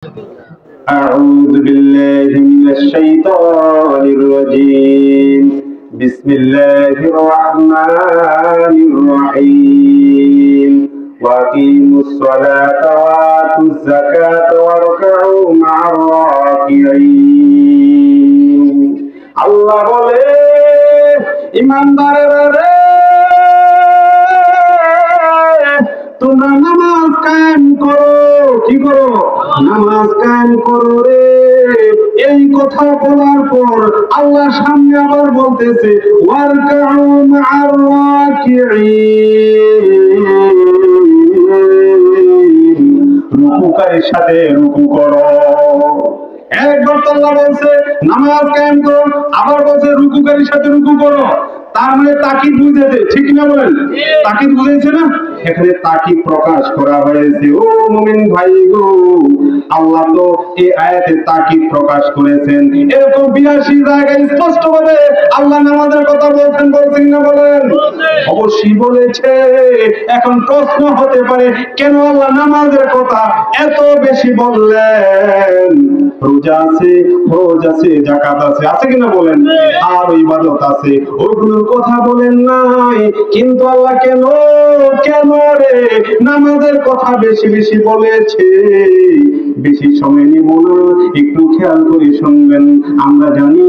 أعوذ بالله من الشيطان الرجيم. بسم الله الرحمن الرحيم. وأقيموا الصلاة وآتوا الزكاة واركعوا مع الراكعين. আল্লাহ বলে, ইমানদারেরা, তোমরা নামাজ কায়েম করো। কি করো? নামাজ কায়েম করো রে। এই কথা বলার পর আল্লাহ সামনে আবার বলতেছে, ওয়ারকাউ মা'আর রাকিঈন, রুকুকারীর সাথে রুকু করো। একবার তো আল্লাহ বলছে নামাজ কায়েম করো, আবার বলছে রুকুকারীর সাথে রুকু করো। তার মানে তাকিদ বুঝেছে, ঠিক না বলেন? তাকিদ বুঝেছে না? এখানে তাকিদ প্রকাশ করা হয়েছে। ও মুমিন ভাই গো, আল্লাহ তো এই আয়াতে তাকিদ প্রকাশ করেছেন। এরকম 82 জায়গায় স্পষ্ট ভাবে আল্লাহ নামাজের কথা বলছেন না বলেন? অবশ্যই বলেছে। এখন প্রশ্ন হতে পারে, কেন আল্লাহ নামাজের কথা এত বেশি বললেন? রোজা আছে, হজ আছে, যাকাত আছে, আছে কিনা বলেন? আর ইবাদত আছে, ওগুলোর কথা বলেন নাই। কিন্তু আল্লাহ কেন রে নামাজের কথা বেশি বেশি বলেছে? বেশি সময় নিব না, একটু খেয়াল করে শুনবেন। আমরা জানি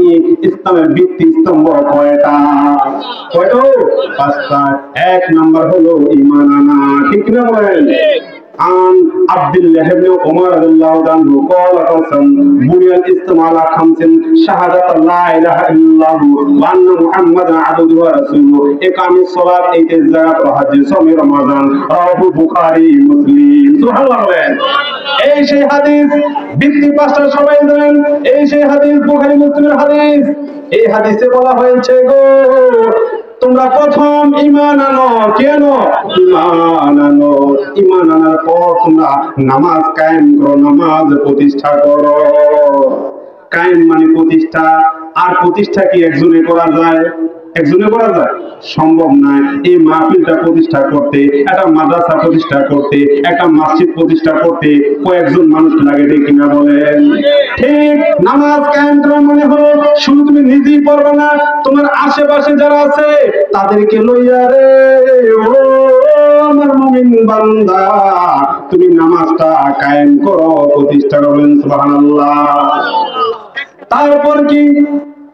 ইসলামের ভিত্তি স্তম্ভ কয়টা? পাঁচটা। এক নাম্বার হলো ঈমান আনা, ঠিক না বলেন? عن عبد الله بن عمر رضي الله عنه قال قسم بني الإسلام على خمس شهادة لا إله إلا الله وأن محمدا عبده ورسوله إقام الصلاة إيتاء الزكاة وحج صوم رمضان رواه البخاري مسلم সুবহানাল্লাহ বলেন। এই সেই হাদিস, ভিত্তি পাঁচটা সবাই জানেন। এই সেই হাদিস বুখারী মুসলিমের হাদিস। এই হাদিসে বলা হয়েছে গো, তোমরা প্রথম ঈমান আনো। কেন? ঈমান আনো। ঈমান আনার পর তোমরা নামাজ কায়েম করো, নামাজ প্রতিষ্ঠা করো। কায়েম মানে প্রতিষ্ঠা। আর প্রতিষ্ঠা কি একজনে করা যায়? একজনে করা যায়? সম্ভব নয়। এই মাহফিলটা প্রতিষ্ঠা করতে, একটা মাদ্রাসা প্রতিষ্ঠা করতে, একটা মসজিদ প্রতিষ্ঠা করতে কয়েকজন মানুষ লাগে, ঠিক কিনা বলেন? ঠিক। নামাজ কায়েম করা মানে হলো শুধু তুমি নিজেই পড়বে না, তোমার আশেপাশে যারা আছে তাদেরকে লইয়া রে, ও আমার মুমিন বান্দা, তুমি নামাজটা কায়েম করো, প্রতিষ্ঠা করবেন। সুবহানাল্লাহ। তারপর কি?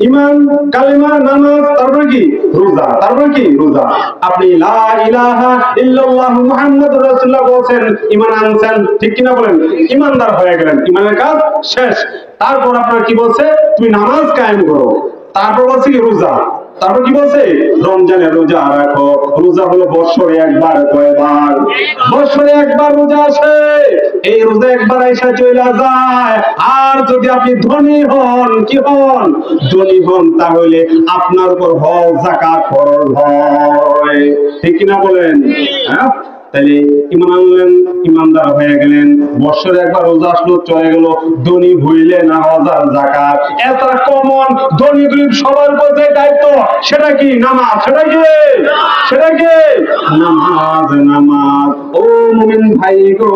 ঈমান, কালিমা, নামাজ, তারপর কি? রোজা। তারপর কি? রোজা। আপনি লা ইলাহা ইল্লাল্লাহ মুহাম্মাদুর রাসূলুল্লাহ বলেন, ঈমান আনছেন, ঠিক কিনা বলেন? ঈমানদার হয়ে গেলেন, ঈমানের কাজ শেষ। তারপর আপনার কি বলছে? তুমি নামাজ কায়েম করো। তারপর বলছে কি? রোজা। তারপর কি বলছে? রমজানে রোজা রাখো। রোজা হলো বছরে একবার। কয়বার? বছরে একবার রোজা আসে। এই রোজা একবার আইসা চলে যায়। আর যদি আপনি ধনী হন, কি হন? ধনী হন, তাহলে আপনার উপর হজ যাকাত ফরজ হয়, ঠিক কিনা বলেন? হ্যাঁ, তাহলে ঈমান আনলেন, ঈমানদার হয়ে গেলেন। বছরে একবার রোজা আসলো, চলে গেল। ধনী হইলে না হজ আর যাকাত। এটা কমন, ধনী গরিব সবার উপর যে দায়িত্ব, সেটা কি? নামাজ। সেটা কি? সেটা কি? নামাজ। নামাজ। ও মুমিন ভাই গো,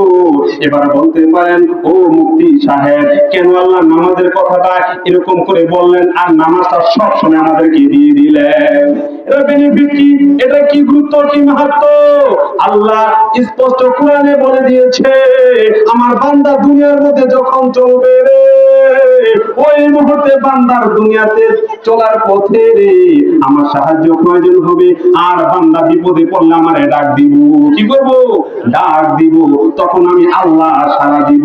এবার বলতে পারেন, ও মুফতি সাহেব, কেন আল্লাহ নামাজের কথাটা এরকম করে বললেন আর নামাজটা সব সময় আমাদেরকে দিয়ে দিলেন? এটা বেনিফিট কি? এটা কি গুরুত্ব, কি মাহাত্ম্য? আল্লাহ স্পষ্ট কোরআনে বলে দিয়েছে, আমার বান্দা দুনিয়ার মধ্যে যখন চলবে রে, ওই মুহূর্তে বান্দার দুনিয়াতে চলার পথে রে আমার সাহায্য প্রয়োজন হবে। আর বান্দা বিপদে পড়লে আমারে ডাক দিব। কি করব? ডাক দিব। তখন আমি আল্লাহ সাড়া দিব।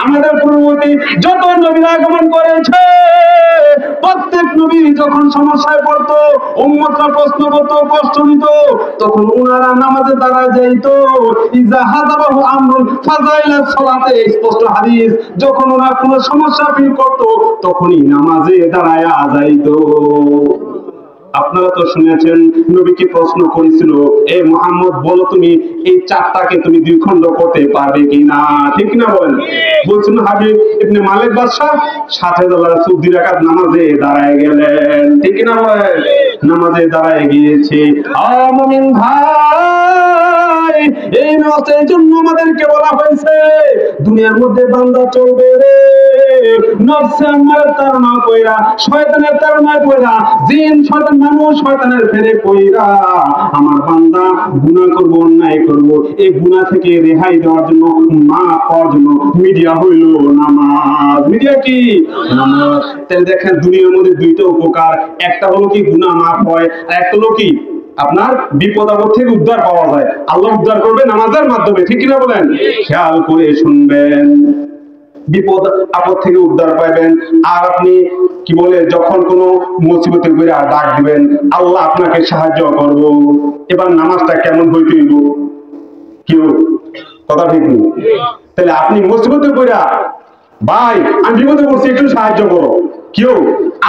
আমাদের পূর্ববর্তী যত নবীরা আগমন করেছে, প্রত্যেক নবী যখন সমস্যায় পড়তো, উম্মতরা প্রশ্ন করত, কষ্ট দিত, তখন ওনারা নামাজে দাঁড়ায় যাইতো। ইজা হাযাবাহু আমরুন ফাযাইলা সালাতে, স্পষ্ট হাদিস। যখন ওনারা কোনো সমস্যা ফিল করত, তখনই নামাজে দাঁড়ায় যাইতো। আপনারা তো শুনেছেন, নবীকে প্রশ্ন করেছিল, এ মুহাম্মদ, বলো তুমি এই চারটাকে তুমি দুই খণ্ড করতে পারবে কিনা? ঠিক না বলেন? বলছেন হাবিব ইবনে মালিক বাদশা, সাথে রাসূল 2 রাকাত নামাজে দাঁড়ায় গেলেন, ঠিক না বলেন? নামাজে দাঁড়ায় গিয়েছে। মুমিন ভাই, নাই। এই নামাজটা এই জন্য আমাদেরকে বলা হয়েছে, দুনিয়ার মধ্যে বান্দা চলবে রে নফসে আম্মারার তাড়না কইরা, শয়তানের তাড়নায় পইরা, জিন শয়তান মানুষ শয়তানের ফেরে পইরা আমার বান্দা গুনাহ করব, অন্যায় করব। এই গুনাহ থেকে রেহাই দেওয়ার জন্য, মাফ পাওয়ার জন্য মিডিয়া হইল নামাজ। মিডিয়া কি? নামাজ। তাহলে দেখেন দুনিয়ার মধ্যে দুইটা উপকার, একটা হলো কি গুনাহ মাফ হয়, আর একটা হলো কি আপনার বিপদ আপদ থেকে উদ্ধার পাওয়া যায়। আল্লাহ উদ্ধার করবে নামাজের মাধ্যমে, ঠিক কিনা বলেন? খেয়াল করে শুনবেন, বিপদ আপদ থেকে উদ্ধার পাইবেন। আর আপনি কি বলে যখন কোন মুসিবতে করে ডাক দিবেন, আল্লাহ আপনাকে সাহায্য করব। এবার নামাজটা কেমন হইতে হইব? কেউ কথা ঠিক নেই। তাহলে আপনি মুসিবতে করে, ভাই আমি বিপদে পড়ছি একটু সাহায্য করো, কেউ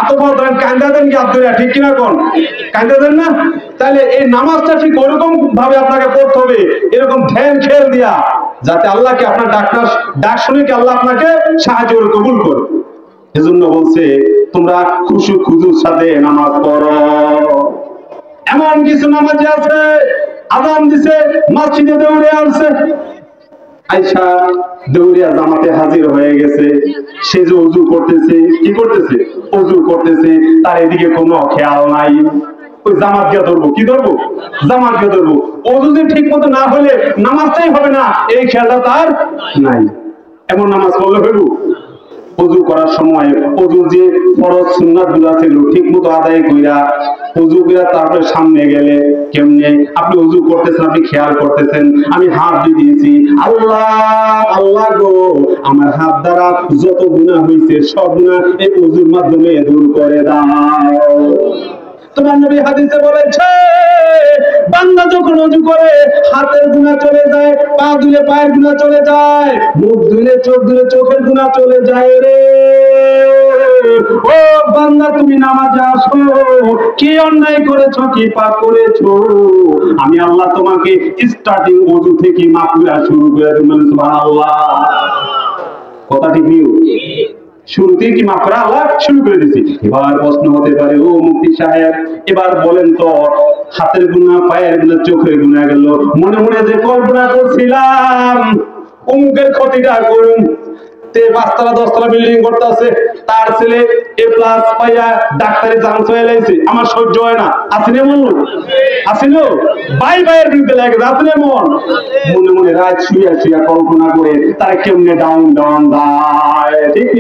আতফাও দেন, কান্দা দেন কি আব্দুল্লাহ, ঠিক কিনা কোন? কান্দা দেন না? তাহলে এই নামাজটা ঠিক ওইরকম ভাবে আপনাকে পড়তে হবে, এরকম ধ্যান খেয়াল দিয়া, যাতে আল্লাহকে আপনার ডাক শুনে কি আল্লাহ আপনাকে সাহায্য করে কবুল করে। এজন্য বলছে তোমরা খুশু খুজুর সাথে নামাজ পড়ো। এমন কিছু নামাজ আছে আযান দিছে মসজিদে দৌড়ে আসছে, আয়েশা দৌড়িয়া জামাতে হাজির হয়ে গেছে, সে যে ওযু করতেছে, কি করতেছে? ওযু করতেছে, তার এদিকে কোনো খেয়াল নাই। ওই জামাত গিয়ে ধরবো, কি ধরবো? জামাত গিয়ে ধরবো। ওযু যে ঠিক মতো না হলে নামাজটাই হবে না, এই খেয়ালটা তার নাই। এমন নামাজ পড়লে হইব? ওযু করার সময় ওযুর যে ফরজ সুন্নাত গুলো ছিল ঠিক মতো আদায় কইরা ওযু কইরা তারপরে সামনে গেলে কেমনে আপনি ওযু করতেছেন, আপনি খেয়াল করতেছেন আমি হাত দিয়েছি, আল্লাহ আল্লাহ গো আমার হাত দ্বারা যত গুনাহ হইছে সব গুনাহ এই ওযুর মাধ্যমে দূর করে দাও। তোমার নবী হাদিসে বলেছে বান্দা যখন ওযু করে হাতের গুনাহ চলে যায়, পা ধুলে পায়ের গুনাহ চলে যায়, মুখ ধুলে চোখ ধুলে চোখের গুনাহ চলে যায় রে। ও বান্দা তুমি নামাজে আসো, কি অন্যায় করেছো, কি পাপ করেছো, আমি আল্লাহ তোমাকে স্টার্টিং ওযু থেকে মাগফিরাত শুরু করে দেব। সুবহানাল্লাহ, কথা ঠিক নিও, শুরুতেই কি মাফ করা আল্লাহ শুরু করে দিয়েছি। এবার প্রশ্ন হতে পারে, ও মুফতি সাহেব এবার বলেন তো হাতের গুনাহ, পায়ের গুনাহ, চোখের গুনাহ গেল, মনে মনে যে কল্পনা করছিলাম অমুকের ক্ষতিটা করুন, তে 5 তলা 10 তলা বিল্ডিং করতে আছে, তার ছেলে এ প্লাস পাইয়া ডাক্তারি চান্স হয়ে লাইছে, আমার সহ্য হয় না, আসিনে মন আসিল বাই বাইয়ের বিরুদ্ধে লাগে, আসিনে মন মনে মনে রাত শুইয়া শুইয়া কল্পনা করে তারা কেমনে ডাউন ডাউন যায়। ঠিক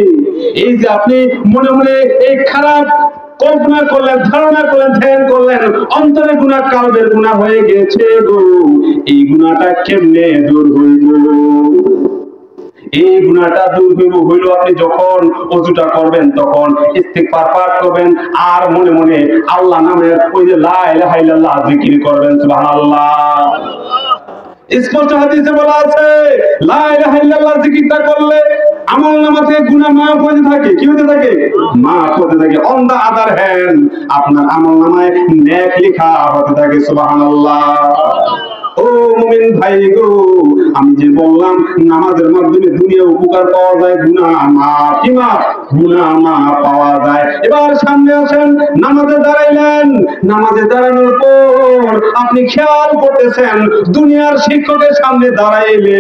এই যে আপনি মনে মনে এই খারাপ কল্পনা করলেন, ধারণা করলেন, ধ্যান করলেন, অন্তরে গুনাহ কালবের গুনাহ হয়ে গেছে গো, এই গুনাহটা কেমনে দূর হইব? এই গুনাহটা দূর হইল আপনি যখন ওযুটা করবেন তখন ইস্তিগফার পাঠ করবেন, আর মনে মনে আল্লাহ নামের ওই যে লা ইলাহা ইল্লাল্লাহ জিকির করবেন। সুবহানাল্লাহ, স্পষ্ট হাদিসে বলা আছে লা ইলাহা ইল্লাল্লাহ জিকিরটা করলে আমলনামা থেকে গুনাহ মাফ হতে থাকে। কি হতে থাকে? মাফ হতে থাকে। অন দা আদার হ্যান্ড আপনার আমলনামায় নেক লেখা হতে থাকে। সুবহানাল্লাহ। ও মুমিন ভাই গো, আমি যে বললাম নামাজের মাধ্যমে দুনিয়া উপকার পাওয়া যায়, গুনাহ মাফ, কি মাফ? গুনাহ মাফ পাওয়া যায়। এবার সামনে আসেন, নামাজে দাঁড়াইলেন, নামাজে দাঁড়ানোর পর আপনি খেয়াল করতেছেন দুনিয়ার শিক্ষকের সামনে দাঁড়াইলে,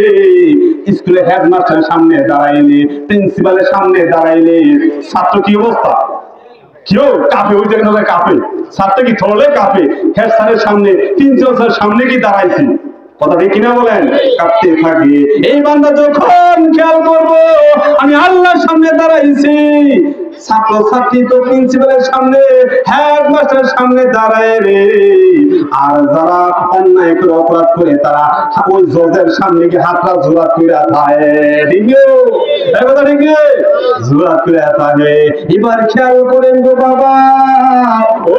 স্কুলে হেডমাস্টারের সামনে দাঁড়াইলে, প্রিন্সিপালের সামনে দাঁড়াইলে ছাত্র কি অবস্থা? কেউ কাঁপে, ওই জায়গায় কাঁপে, ছাত্র কি থলে কাঁপে, হেড স্যারের সামনে, প্রিন্সিপালের সামনে কি দাঁড়াইছি, কথা ঠিক কিনা বলেন? কাঁপতে থাকে। এই বান্দা যখন খেয়াল করবো আমি আল্লাহর সামনে দাঁড়াইছি, ছাত্র ছাত্রী তো প্রিন্সিপালের সামনে, হেডমাস্টারের সামনে দাঁড়ায় রে, আর যারা অন্যায় করে অপরাধ করে তারা ওই জজের সামনে গিয়ে হাতটা জোড়া করে থাকে। ঠিক কথা ঠিক জোড়া করে থাকে। এবার খেয়াল করেন গো বাবা, ও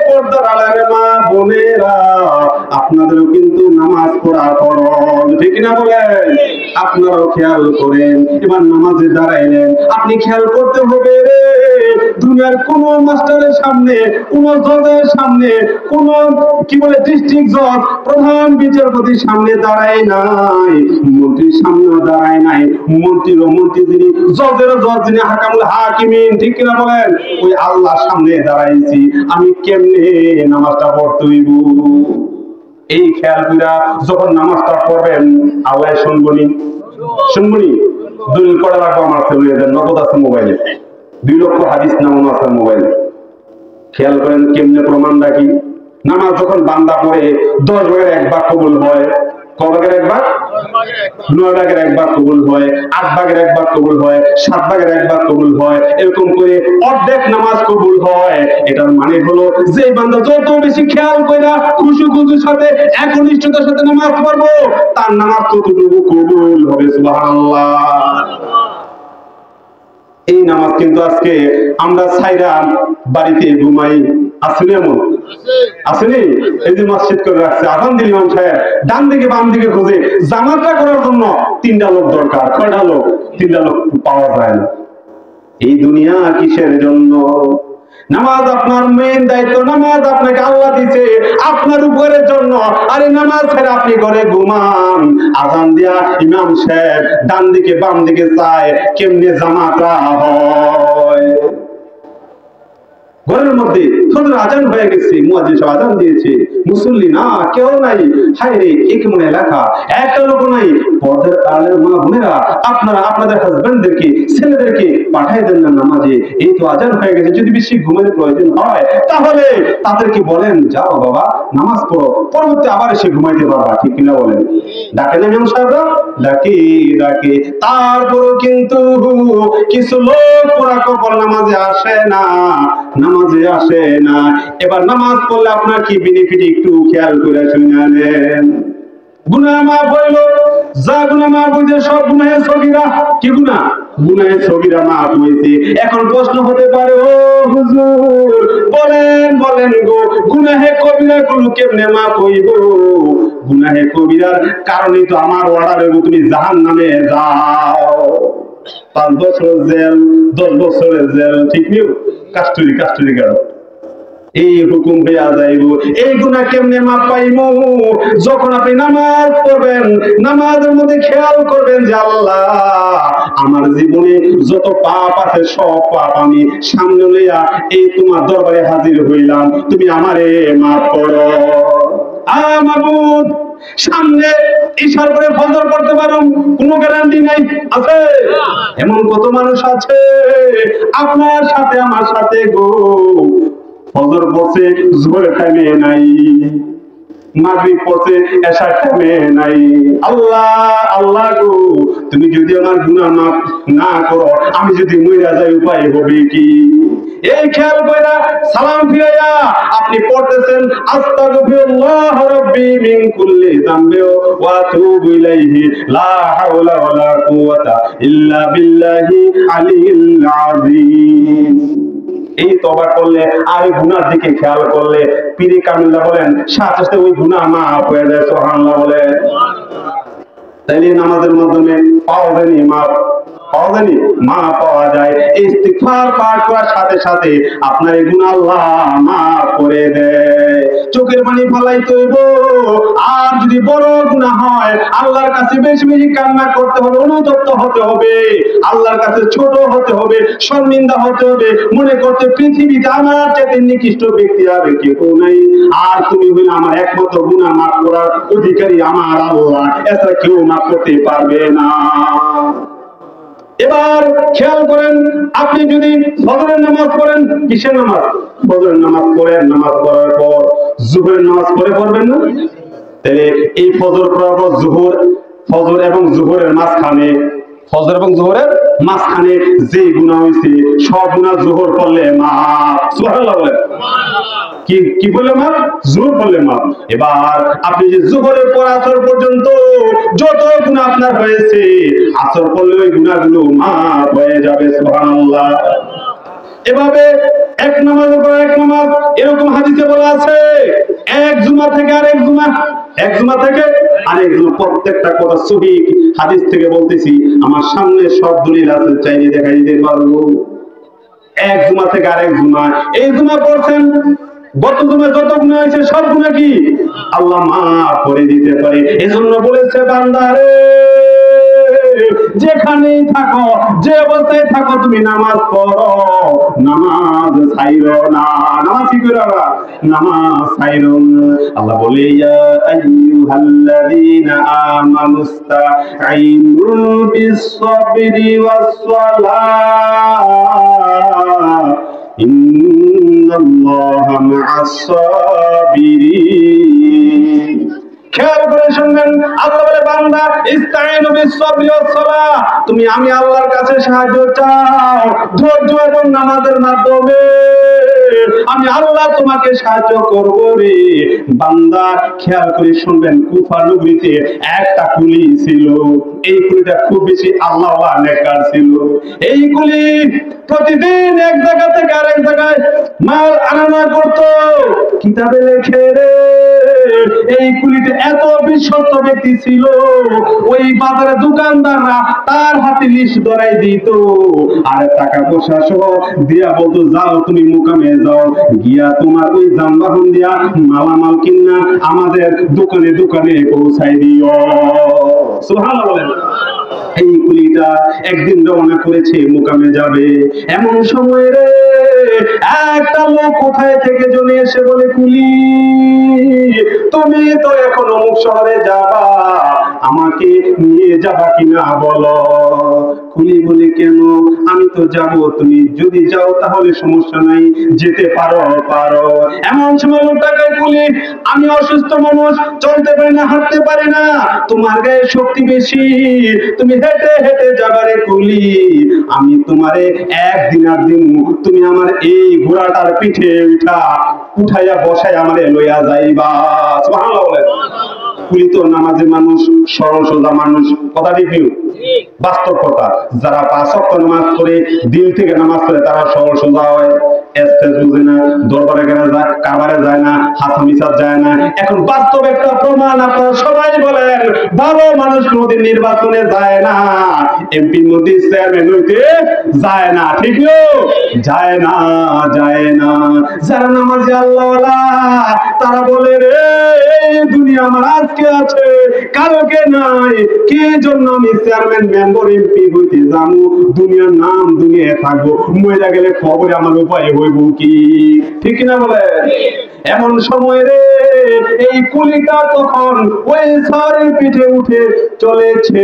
পর্দার আড়ালের মা বোনেরা, আপনাদেরও কিন্তু নামাজ পড়া ফরজ, ঠিক না বলেন? আপনারাও খেয়াল করেন। এবার নামাজে দাঁড়াইলেন, আপনি খেয়াল করতে হবে রে, দুনিয়ার কোন মাস্টারের সামনে, কোন জজের সামনে, কোন কি বলে ডিস্ট্রিক্ট জজ, প্রধান বিচারপতির সামনে দাঁড়ায় নাই, মন্ত্রীর সামনেও দাঁড়ায় নাই, মন্ত্রীরও মন্ত্রী যিনি, জজেরও জজ যিনি, হাকামুল হাকিমিন, ঠিক কিনা বলেন? ওই আল্লাহর সামনে দাঁড়াইছি, আমি কেমনে নামাজটা পড়তে হইব? এই খেয়াল কইরা যখন নামাজটা পড়বেন আল্লাহ শুনবনি দলিল করা রাখবো আমার ছেলেদের নগদ আছে মোবাইলে 2 লক্ষ হাদিস নামানো আছে মোবাইলে। খেয়াল করেন কেমনে প্রমাণ রাখি। নামাজ যখন বান্দা পড়ে 10 ভাগের 1 ভাগ কবুল হয়। ক ভাগের 1 ভাগ? 9 ভাগের 1 ভাগ কবুল হয়, 8 ভাগের 1 ভাগ কবুল হয়, 7 ভাগের 1 ভাগ কবুল হয়, এরকম করে অর্ধেক নামাজ কবুল হয়। এটার মানে হলো যে বান্দা যত বেশি খেয়াল কইরা খুশুর সাথে একনিষ্ঠতার সাথে নামাজ পড়বো তার নামাজ ততটুকু কবুল হবে। সুবহানাল্লাহ। এই নামাজ কিন্তু আজকে আমরা ছাইরা বাড়িতে ঘুমাই। আসলে এমন আসলে এই যে মসজিদ করে রাখছে, আজান দিল ইমাম সাহেব ডান দিকে বাম দিকে খুঁজে জামাতটা করার জন্য 3টা লোক দরকার। কয়টা লোক? 3টা লোক পাওয়া যায় না। এই দুনিয়া কিসের জন্য? নামাজ আপনার মেইন দায়িত্ব। নামাজ আপনাকে আল্লাহ দিয়েছে আপনার উপরের জন্য। আরে নামাজ ছেড়ে আপনি ঘরে ঘুমান, আজান দিয়া ইমাম সাহেব ডান দিকে বাম দিকে চায়, কেমনে জামাতটা হয়? ঘরের মধ্যে ফজর আজান হয়ে গেছে, মুয়াজ্জিন সাহেব আজান দিয়েছে, মুসল্লি না কেউ নাই। হায় রে, কি কেমন এলাকা, একটা লোক নাই। পর্দার আলের মা বোনেরা, আপনারা আপনাদের হাজবেন্ডদেরকে ছেলেদেরকে পাঠিয়ে দেন না নামাজে। এই তো আজান হয়ে গেছে, যদি বেশি ঘুমের প্রয়োজন হয় তাহলে তাদেরকে বলেন যাও বাবা নামাজ পড়ো, পরবর্তী আবার এসে ঘুমাইতে পারবা। ঠিক কিনা বলেন? ডাকে না ইমাম সাহেবরা? ডাকে। তারপরও কিন্তু কিছু লোক ওরা কখন নামাজে আসে না। এবার নামাজ পড়লে আপনার কি বেনিফিট একটু খেয়াল করে শুনে নেন। গুনাহ মাফ হইল, যা গুনাহ মাফ হইছে সব গুনাহে সগীরা। কি গুনাহ? গুনাহে সগীরা মাফ হইছে। এখন প্রশ্ন হতে পারে, ও হুজুর বলেন গো গুনাহে কবিরা গুলো কেমনে মাফ হইব? গুনাহে কবিরার কারণে তো আমার অর্ডার হইব তুমি জাহান্নামে যাও। 5 বছর জেল, 10 বছরের জেল, ঠিক নিও কাস্টডি গেল। এই হুকুম পেয়া যাইব। এই গুনাহ কেমনে মাপ পাইব? যখন আপনি নামাজ পড়বেন, নামাজের মধ্যে খেয়াল করবেন যে আল্লাহ আমার জীবনে যত পাপ আছে সব পাপ আমি সামনে লইয়া এই তোমার দরবারে হাজির হইলাম, তুমি আমারে মাফ করো। মাবুদ সামনে ইশার করে ফজর পড়তে পারো, কোনো গ্যারান্টি নাই। আছে এমন কত মানুষ আছে আপনার সাথে আমার সাথে গো, ফজর পড়ছে জোহরের টাইমে নাই, মাগরিব পড়ছে এশার টাইমে নাই। আল্লাহ গো তুমি যদি আমার গুনাহ মাফ না করো, আমি যদি মইরা যাই উপায় হবে কি? এই খেয়াল কইরা সালাম ফিরাইয়া আপনি পড়তেছেন আস্তাগফিরুল্লাহ রাব্বি মিন কুল্লি যামবি ওয়া আতুবু ইলাইহি লা হাওলা ওয়ালা কুওয়াতা ইল্লা বিল্লাহি আলিয়্যিল আযীম। এই তওবা করলে আর গুনার দিকে খেয়াল করলে পীরে কামিল্লা বলেন সাথে সাথে ওই গুনাহ মাফ হয়ে যায়। সুবহানাল্লাহ বলে। তাইলে নামাজের মাধ্যমে পাওয়া যায় মাফ পাওয়া যায়। ইস্তিগফার পাঠ করার সাথে সাথে আপনার এই গুনাহ আল্লাহ মাফ করে দেয়। চোখের পানি ফলাইতে হইব। আর যদি বড় গুনাহ হয় আল্লাহর কাছে বেশি বেশি কান্না করতে হবে, অনুতপ্ত হতে হবে, আল্লাহর কাছে ছোট হতে হবে, শর্মিন্দা হতে হবে, মনে করতে পৃথিবীতে আমার চেয়ে নিকৃষ্ট ব্যক্তি আর কেউ নাই। আর তুমি হইলে আমার একমাত্র গুনাহ মাফ করার অধিকারী আমার আল্লাহ, এছাড়া কেউ মাফ করতে পারবে না। এবার খেয়াল করেন, আপনি যদি ফজরের নামাজ পড়েন, কিসের নামাজ? ফজরের নামাজ পড়েন, নামাজ পড়ার পর জোহরের নামাজ পড়বেন না? তাহলে এই ফজর পড়ার পর ফজর এবং জোহরের মাঝখানে যে গুনাহ হইছে সব গুনাহ জোহর পড়লে মাফ। সুবহানাল্লাহ বলেন। কি বলে মাফ? জোহর পড়লে মাফ। এবার আপনি যে জোহরের পর আসর পর্যন্ত যত গুনাহ আপনার হয়েছে, আসর পড়লে ওই গুনাহগুলো মাফ হয়ে যাবে। সুবহানাল্লাহ। এভাবে এক নামাজের পর এক নামাজ, এরকম হাদিসে বলা আছে এক জুমা থেকে আরেক জুমা, প্রত্যেকটা কথা সহিহ হাদিস থেকে বলতেছি। আমার সামনে সব দলিল আছে, চাইলে দেখাই দিতে পারবো। এক জুমা থেকে আরেক জুমা, এই জুমা পড়ছেন, গত জুমা যত গুনাহ হয়েছে সব গুনাহ কি আল্লাহ মাফ করে দিতে পারে। এজন্য বলেছে বান্দারে যেখানেই থাকো, যে অবস্থায় থাকো, তুমি নামাজ পড়ো, নামাজ ছাইরো না। নামাজ কি করো না? নামাজ ছাইরো না। আল্লাহ বলে ইয়া আইয়ুহাল্লাযীনা আমানুস্তাঈনু বিস-সাবরি ওয়াস-সালাহ ইন্নাল্লাহা মা'আস-সাবিরিন। খেয়াল করে শুনবেন, আল্লাহ বলে বান্দা ইস্তাঈনু বিস-সাবরি ওয়াস-সালাহ, তুমি আমি আল্লাহর কাছে সাহায্য চাও ধৈর্য এবং নামাজের মাধ্যমে, আমি আল্লাহ তোমাকে সাহায্য করব রে। বান্দা খেয়াল করে শুনবেন, কুফা নগরীতে একটা কুলি ছিল। এই কুলিটা খুব বেশি আল্লাহওয়ালা নেককার ছিল। এই কুলি প্রতিদিন এক জায়গা থেকে আরেক জায়গায় মাল আনানো করতো, কিতাবে লেখে রে। এই কুলিটা এত বিশ্বস্ত ব্যক্তি ছিল, ওই বাজারে দোকানদাররা তার হাতে লিস্ট ধরাই দিত আর টাকা পয়সা সহ দিয়া বলতো, যাও তুমি মুকামে যাও, গিয়া তোমার ওই যানবাহন দিয়া মালামাল কিনা আমাদের দোকানে দোকানে পৌঁছাই দিও। সুবহানাল্লাহ বলেন। এই কুলিটা একদিন রওনা করেছে, মুকামে যাবে। এমন সময় রে একটা লোক কোথায় থেকে জনে এসে বলে, কুলি তুমি তো এখন অমুক শহরে যাবা, আমাকে নিয়ে যাবা কিনা বলো। কুলি বলে, কেন? আমি তো যাব, তুমি যদি যাও তাহলে সমস্যা নাই, যেতে পারো পারো। এমন সময় লোকটাকে, কুলি আমি অসুস্থ মানুষ, চলতে পারি না, হাঁটতে পারি না, তোমার গায়ে শক্তি বেশি, তুমি হেঁটে হেঁটে যাবা রে কুলি, আমি তোমারে একদিন আর দিন, তুমি আমার এই ঘোড়াটার পিঠে উঠাইয়া বসাই আমারে লইয়া যাইবা। সুবহানাল্লাহ বলেন। কুলি তো নামাজের মানুষ, সরল সোজা মানুষ, কথা ঠিক নেই? বাস্তব কথা। যারা 5 ওয়াক্ত নামাজ পড়ে, দিল থেকে নামাজ পড়ে, তারা সরল সোজা হয়, এস্তেজ বুঝে না, দরবারে গেলে যায়, কারবারে যায় না, হাসামিসাত যায় না। এখন বাস্তব একটা প্রমাণ, আপনারা সবাই বলেন, ভালো মানুষ কোনদিন নির্বাচনে যায় না, এমপির মধ্যে চেয়ারম্যান হইতে যায় না, ঠিক যায় না, যায় না। যারা নামাজি আল্লাহওয়ালা, তারা বলে রে এই দুনিয়া আমার আজকে আছে, কালকে নাই, কি জন্য আমি চেয়ারম্যান, মেম্বার, এমপি হইতে যাবো? দুনিয়ার নাম দুনিয়ায় থাকবো, মরে গেলে খবরে আমার উপায় হইব কি? ঠিক না বলে? এমন সময় রে এই কুলিটা তখন ওই সাওয়ারের পিঠে উঠে চলেছে,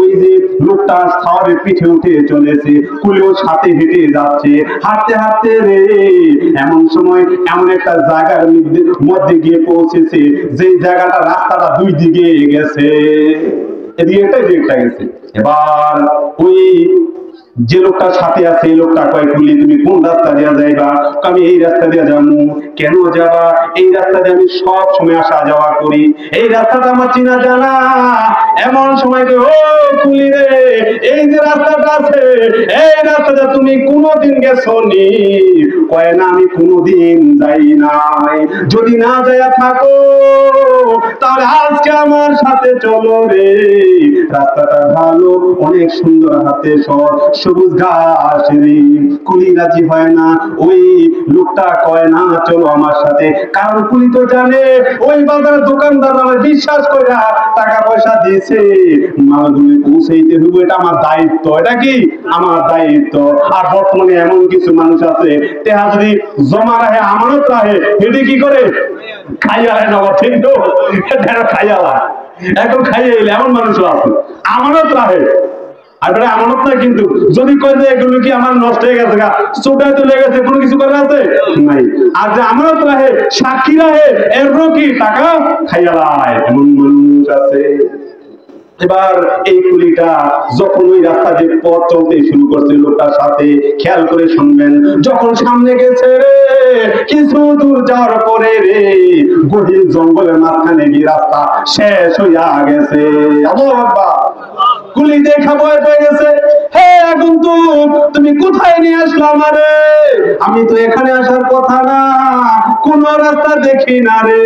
ওই যে লোকটা সাওয়ারের পিঠে উঠে চলেছে, কুলিও সাথে হেঁটে যাচ্ছে, হাঁটতে হাঁটতে রে এমন সময় এমন একটা জায়গার মধ্যে গিয়ে পৌঁছেছে, যে জায়গাটা রাস্তাটা 2 দিকে গেছে, এদিকে একটা এদিকে গেছে। এবার ওই যে লোকটার সাথে আছে, এই লোকটা কয়, কুলি তুমি কোন রাস্তা দিয়ে যাইবা? আমি এই রাস্তা দিয়ে যাবো। কেন যাবা? এই রাস্তা দিয়ে আমি সব সময় আসা যাওয়া করি, এই রাস্তাটা আমার চিনা জানা। এমন সময় ও কুলি রে, এই যে রাস্তাটা আছে, এই রাস্তাটা তুমি কোনোদিন গেছো নি? কয় না, আমি কোনোদিন যাই নাই। যদি না যাইয়া থাকো তাহলে আজকে আমার সাথে চলো রে, রাস্তাটা ভালো, অনেক সুন্দর, হাতে সবুজ ঘাস রে। কুলি রাজি হয় না। ওই লোকটা কয় না, চলো আমার সাথে, কারণ কুলি তো জানে ওই বাজারের দোকানদার আমার বিশ্বাস করে টাকা পয়সা দিয়েছে, মালগুলি পৌঁছাইতে হইব, এটা আমার দায়িত্ব। এটা কি আমার দায়িত্ব। আর বর্তমানে এমন কিছু মানুষ আছে, তেহা যদি জমা রাখে, আমানত রাখে, এটি কি করে খাইয়া হয় না, ঠিক তো? খাইয়া এখন খাইয়ে এলে এমন মানুষও আছে, আমানত রাখে। আর আমানত নাই, কিন্তু যদি কয় যে এগুলো কি আমার নষ্ট হয়ে গেছে, চোটায় চলে গেছে, কোনো কিছু করে আছে নাই। আর যে আমানত রাখে, সাক্ষী রাখে, এরও কি টাকা খাইয়া লায়, এমন মানুষ আছে। এবার এই কুলিটা যখন ওই রাস্তা দিয়ে পথ চলতে শুরু করছে লোকটার সাথে, খেয়াল করে শুনবেন, যখন সামনে গেছে রে, কিছু দূর যাওয়ার পরে রে গভীর জঙ্গলের মাঝখানে গিয়ে রাস্তা শেষ হইয়া গেছে। আল্লাহু আকবার। কুলি দেখা ভয় পেয়ে গেছে, হে আগন্তুক, তুমি কোথায় নিয়ে আসলা আমারে? আমি তো এখানে আসার কথা না, কোন রাস্তা দেখি না রে,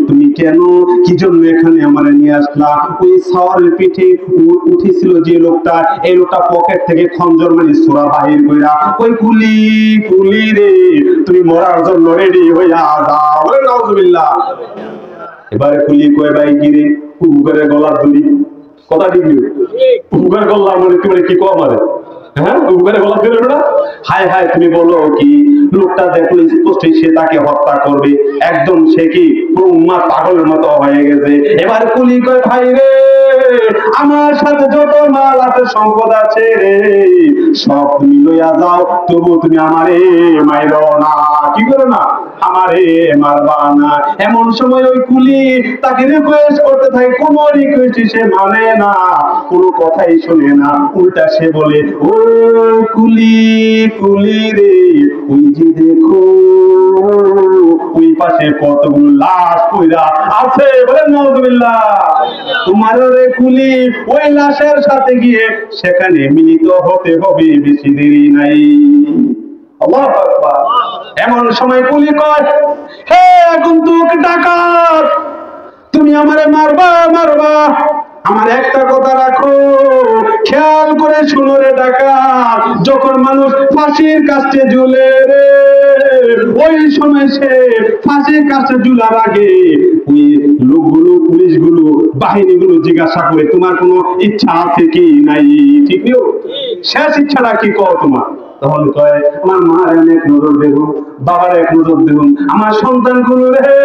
তুমি কেন, কি জন্য এখানে আমারে নিয়ে আসলা? ওই সাওয়ারের পিঠে উঠেছিল যে লোকটা, এই লোকটা পকেট থেকে খঞ্জর মানে ছোরা বাহির কইরা, ওই কুলি, কুলি রে, তুমি মরার জন্য রেডি হইয়া যাও। নাউজুবিল্লাহ। এবারে কুলি কয়, ভাই গিরে কুকুরের গলার দড়ি, কথা ঠিক নেই, উপকার করলাম মানে তুমি কি কম আরে, হ্যাঁ উপকারে গলা ফেরো না। হায় হায় তুমি বলো কি, লোকটা দেখলো স্পষ্টই সে তাকে হত্যা করবে, একদম সে কি উম্মাদ পাগলের মতো হয়ে গেছে। এবার কুলি কয় ভাই রে, আমার সাথে যত মাল আছে সম্পদ আছে রে, সব তুমি লইয়া যাও, তবু তুমি আমারে মাইরো না, কি করো না, আমারে মারবা না। এমন সময় ওই কুলি তাকে রিকোয়েস্ট করতে থাকে, কোন রিকোয়েস্ট সে মানে না, কোনো কথাই শুনে না, উল্টা সে বলে ও কুলি কুলি রে, ওই যে দেখো ওই পাশে কতগুলো লাশ পইরা আছে, বলেন নাউজুবিল্লাহ। তোমার রে কুলি ওই লাশের সাথে গিয়ে সেখানে মিলিত হতে হবে, বেশি দেরি নাই। আল্লাহু আকবার। এমন সময় কুলি কয়, হে আগন্তুক ডাকাত, তুমি আমারে মারবা মারবা, আমার একটা কথা রাখো, খেয়াল করে শুনো রে ডাকাত, যখন মানুষ ফাঁসির কাছে ঝুলে রে, ওই সময় সে ফাঁসির কাছে ঝুলার আগে ওই লোকগুলো, পুলিশগুলো, বাহিনীগুলো জিজ্ঞাসা করে তোমার কোনো ইচ্ছা আছে কি নাই, ঠিক নেই, শেষ ইচ্ছাটা কি কও তোমার? তখন কয় আমার মার এক নজর দেখুন, বাবার এক নজর দেখুন, আমার সন্তান গুলো রে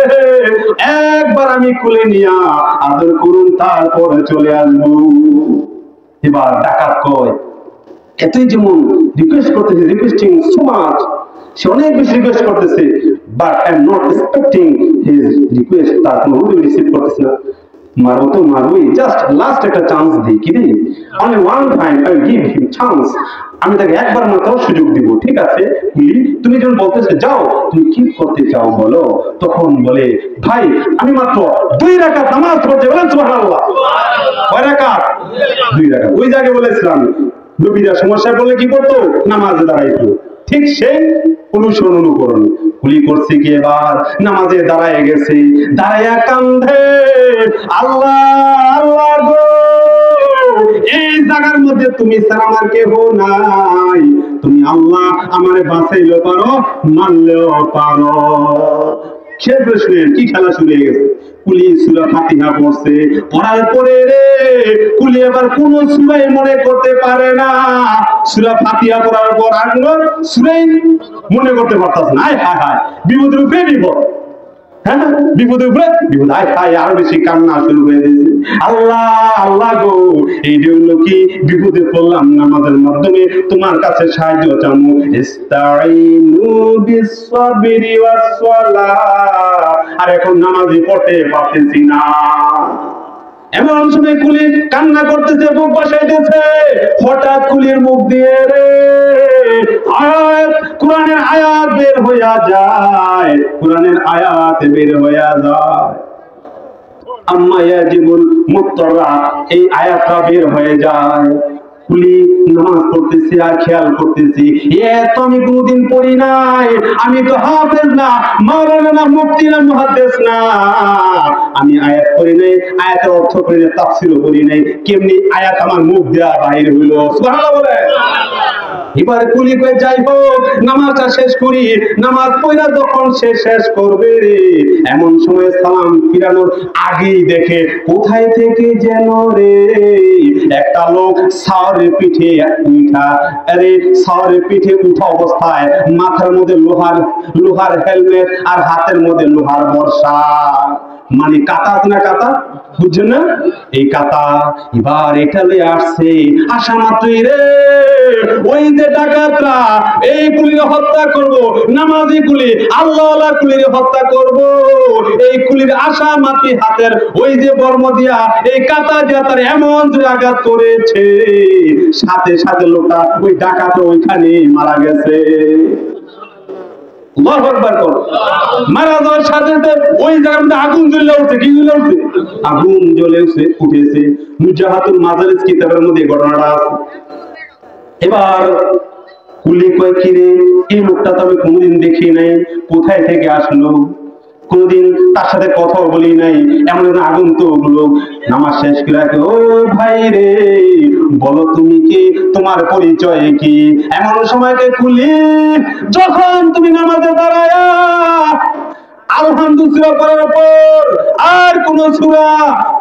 একবার আমি কুলে নিয়া আদর করুন, তারপরে চলে আসবো। এবার ডাকাত কয়, এতই যেমন রিকোয়েস্ট করতেছে, রিকোয়েস্টিং সো মাচ, সে অনেক বেশি রিকোয়েস্ট করতেছে, but I am not expecting his request, তার কোনো রিসিভ করতেছে না। মারবো তো মারবোই, জাস্ট লাস্ট একটা চান্স দিই, কি দিই, only one time I give him chance, আমি তাকে একবার মাত্র সুযোগ দিব, ঠিক আছে? তুমি যখন বলতেছে যাও, তুমি কি করতে চাও বলো? তখন বলে ভাই আমি মাত্র 2 রাকাত নামাজ পড়তে, বলেন সুবহানাল্লাহ। কয় রাকাত? 2 রাকাত। ওই জায়গায় বলেছিলাম নবীরা সমস্যা বলে কি করতো, নামাজে দাঁড়াইতো, ঠিক সেই অনুকরণ কুলি করছে কি, এবার নামাজে দাঁড়ায় গেছে, দাঁড়াইয়া কান্দে, আল্লাহ আল্লাহ গো, এই জায়গার মধ্যে তুমি ছাড়া আমার কেহ নাই, তুমি আল্লাহ আমারে বাঁচাইলেও পারো, মানলেও পারো। সে প্রশ্নের কি খেলা শুরু হয়ে গেছে, কুলি সূরা ফাতিহা পড়ছে, পড়ার পরে রে কুলি আবার কোন সূরাই মনে করতে পারে না, সূরা ফাতিহা পড়ার পর আর কোন সূরাই মনে করতে পারতাছে না। হায় হায় হায়, বিপদের উপরে বিপদ, হ্যাঁ বিপদের উপরে বিপদ, হায় হায়, আরো বেশি কান্না শুরু হয়ে গেছে, আল্লাহ আল্লাহ গো, এই জন্য কি বিপদে পড়লাম, নামাজের মাধ্যমে তোমার কাছে সাহায্য চামু, ইস্তাইনু বিস-সাবরি ওয়াস-সালাহ, আর এখন নামাজই পড়তে পারতেছি না। এমন সময় কুলি কান্না করতেছে, বুক বসাইতেছে, হঠাৎ কুলির মুখ দিয়ে রে আয়াত, কোরআনের আয়াত বের হইয়া যায়, কোরআনের আয়াত বের হইয়া যায়, আম্মা ইয়াজিবুল মুত্তারা, এই আয়াতটা বের হয়ে যায়। কুলি নামাজ পড়তেছি আর খেয়াল করতেছি, তো আমি কোনদিন পড়ি নাই, আমি তো হাফেজ না, মাওলানা না, মুফতি না, মুহাদ্দিস না, আমি আয়াত পড়ি নাই, আয়াতের অর্থ পড়ি নাই, তাফসীরও পড়ি নাই, কেমনি আয়াত আমার মুখ দেয়া বাইরে হইলো, সুবহানাল্লাহ বলে। এবারে কুলি কয়ে যাই হোক নামাজটা শেষ করি, নামাজ পড়া যখন সে শেষ করবে রে, এমন সময় সালাম ফিরানোর আগেই দেখে কোথায় থেকে যেন রে একটা লোক সাওয়ারের পিঠে উঠা, আরে সাওয়ারের পিঠে উঠা অবস্থায় মাথার মধ্যে লোহার হেলমেট আর হাতের মধ্যে লোহার বর্ষা, মানে কাতা আছে না, কাতা বুঝছেন না, এই কাতা। এবার এটা লয়ে আসছে, আসা মাত্রই রে ওই যে ডাকাতরা এই কুলির হত্যা করব, নামাজি কুলি আল্লাহওয়ালা কুলির হত্যা করব, এই কুলির আশা মাত্রই হাতের ওই যে বর্ম দিয়া এই কাতা দিয়া তার এমন আঘাত করেছে, সাথে সাথে লোকটা ওই ডাকাত ওইখানে মারা গেছে। আল্লাহু আকবার কর। মারা যাওয়ার সাথে সাথে ওই জায়গার মধ্যে আগুন জ্বলে উঠছে, কি জ্বলে উঠছে, আগুন জ্বলে উঠেছে। মুজাহাতুল মাজালিস কিতাবের মধ্যে ঘটনাটা আছে। এবার কুলি কয় কি রে, এই লোকটা তো আমি কোনোদিন দেখি নাই, কোথায় থেকে আসলো, কোনদিন তার সাথে কথাও বলি নাই, এমন আগন্তুক লোক। নামাজ শেষ করে ও ভাই রে বলো তুমি কি, তোমার পরিচয় কি? এমন সময়কে কুলি যখন তুমি নামাজে দাঁড়ায়া আলহামদুলিল্লাহ করার পর আর কোন সূরা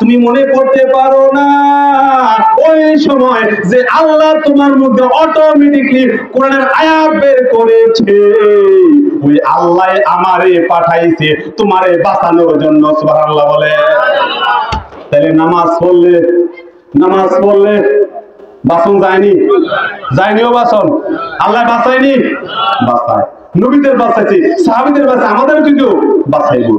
তুমি মনে করতে পারো না, ওই সময় যে আল্লাহ তোমার মধ্যে অটোমেটিকলি কোরআনের আয়াত বের করেছে, ওই আল্লাহ আমারে পাঠাইছে তোমারে বাঁচানোর জন্য। সুবহানাল্লাহ বলে। তাহলে নামাজ পড়লে বাসন যায়নি? যায়নিও বাসন? আল্লাহ বাঁচায়নি? বাঁচায়। নবীদের বাঁচাইছে, সাহাবীদের বাঁচায়, আমাদের কিন্তু বাঁচাইবো।